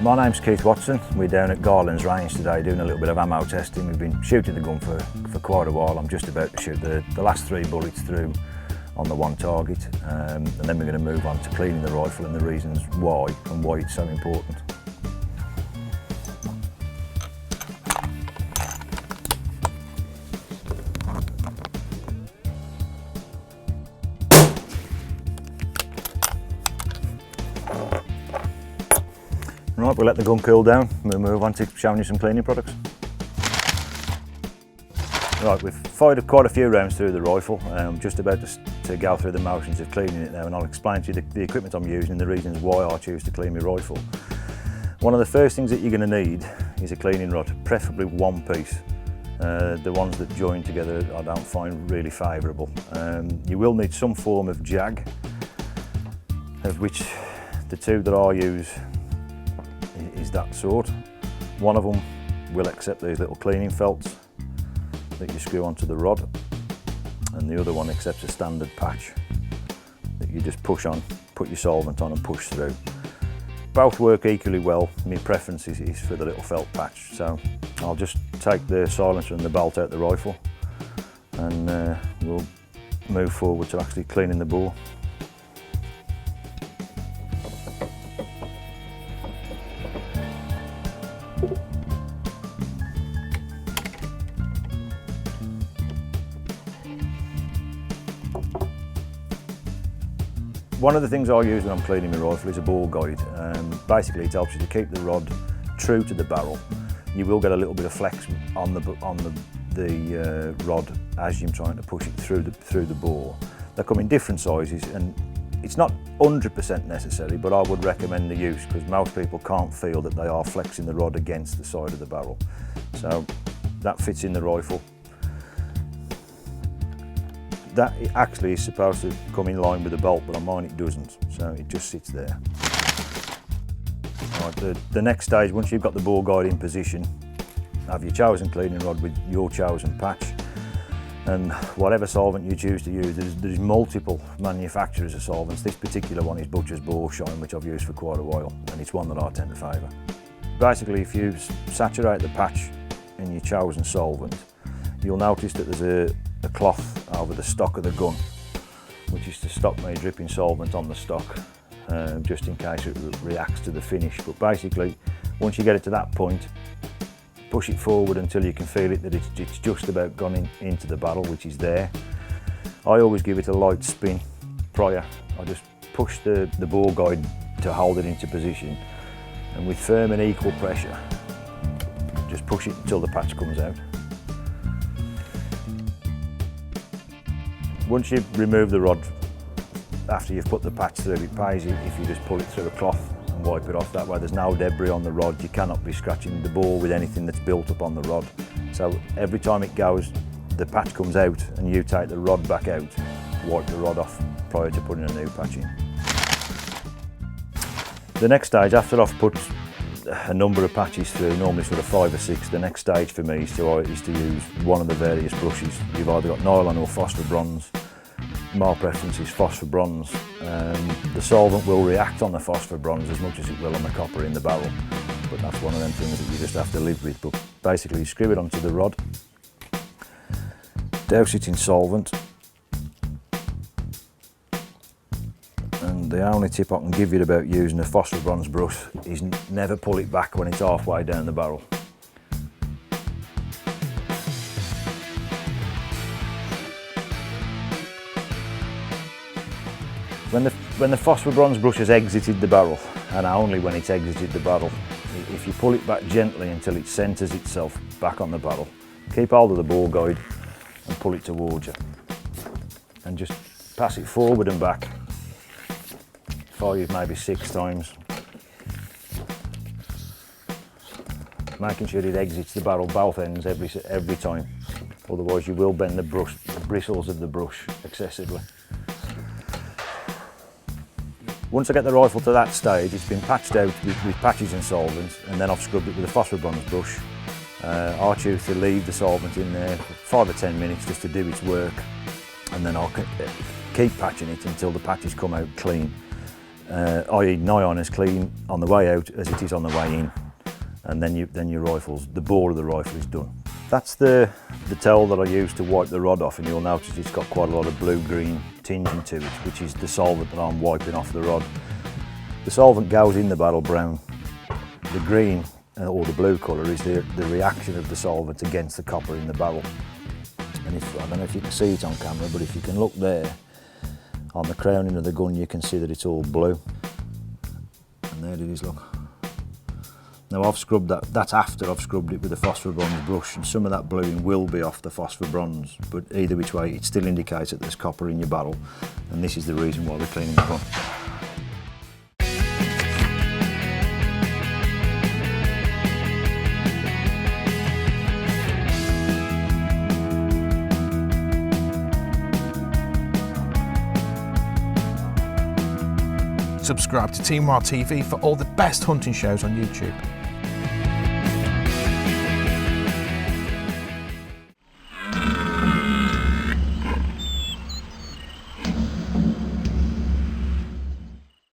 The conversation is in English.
My name's Keith Watson. We're down at Garland's range today doing a little bit of ammo testing. We've been shooting the gun for quite a while. I'm just about to shoot the last 3 bullets through on the one target, and then we're going to move on to cleaning the rifle and the reasons why and why it's so important. Right, we'll let the gun cool down and we'll move on to showing you some cleaning products. Right, we've fired quite a few rounds through the rifle. I'm just about to go through the motions of cleaning it now, and I'll explain to you the equipment I'm using and the reasons why I choose to clean my rifle. One of the first things that you're going to need is a cleaning rod, preferably one piece. The ones that join together I don't find really favourable. You will need some form of jag, of which the 2 that I use is that sort. One of them will accept these little cleaning felts that you screw onto the rod, and the other one accepts a standard patch that you just push on, put your solvent on and push through. Both work equally well. My preference is for the little felt patch, so I'll just take the silencer and the bolt out the rifle and we'll move forward to actually cleaning the bore. One of the things I use when I'm cleaning my rifle is a bore guide. Basically it helps you to keep the rod true to the barrel. You will get a little bit of flex on the rod as you're trying to push it through the bore. They come in different sizes and it's not 100% necessary, but I would recommend the use because most people can't feel that they are flexing the rod against the side of the barrel. So that fits in the rifle. That actually is supposed to come in line with the bolt, but on mine it doesn't, so it just sits there. Right, the next stage, once you've got the bore guide in position, have your chosen cleaning rod with your chosen patch, and whatever solvent you choose to use, there's multiple manufacturers of solvents. This particular one is Butch's Boreshine, which I've used for quite a while, and it's one that I tend to favour. Basically, if you saturate the patch in your chosen solvent, you'll notice that there's a cloth over the stock of the gun, which is to stop me dripping solvent on the stock, just in case it reacts to the finish. But basically, once you get it to that point, push it forward until you can feel it that it's just about gone into the barrel, which is there. I always give it a light spin prior. I just push the bore guide to hold it into position, and with firm and equal pressure, just push it until the patch comes out. Once you remove the rod after you've put the patch through, it pays if you just pull it through a cloth and wipe it off. That way there's no debris on the rod. You cannot be scratching the bore with anything that's built up on the rod. So every time it goes, the patch comes out and you take the rod back out, wipe the rod off prior to putting a new patch in. The next stage, after I've put a number of patches through, normally sort of 5 or 6, the next stage for me is to use one of the various brushes. You've either got nylon or phosphor bronze. My preference is phosphor bronze. The solvent will react on the phosphor bronze as much as it will on the copper in the barrel, but that's one of them things that you just have to live with. But basically you screw it onto the rod, douse it in solvent, and the only tip I can give you about using a phosphor bronze brush is never pull it back when it's halfway down the barrel. When the phosphor bronze brush has exited the barrel, and only when it's exited the barrel, if you pull it back gently until it centres itself back on the barrel, keep hold of the bore guide and pull it towards you, and just pass it forward and back 5, maybe 6 times, making sure it exits the barrel both ends every time, otherwise you will bend the bristles of the brush excessively. Once I get the rifle to that stage, it's been patched out with patches and solvents, and then I've scrubbed it with a phosphor bronze brush. I choose to leave the solvent in there for 5 or 10 minutes just to do its work, and then I'll keep patching it until the patches come out clean. i.e. nigh on as clean on the way out as it is on the way in, and then your rifle's, the bore of the rifle is done. That's the towel that I use to wipe the rod off, and you'll notice it's got quite a lot of blue-green tinging to it, which is the solvent that I'm wiping off the rod. The solvent goes in the battle brown. The green or the blue colour is the reaction of the solvent against the copper in the barrel. And I don't know if you can see it on camera, but if you can look there on the crowning of the gun, you can see that it's all blue. And there it is, look. Now I've scrubbed that, that's after I've scrubbed it with a phosphor bronze brush, and some of that bluing will be off the phosphor bronze, but either which way it still indicates that there's copper in your barrel, and this is the reason why we're cleaning the gun. Subscribe to Team Wild TV for all the best hunting shows on YouTube.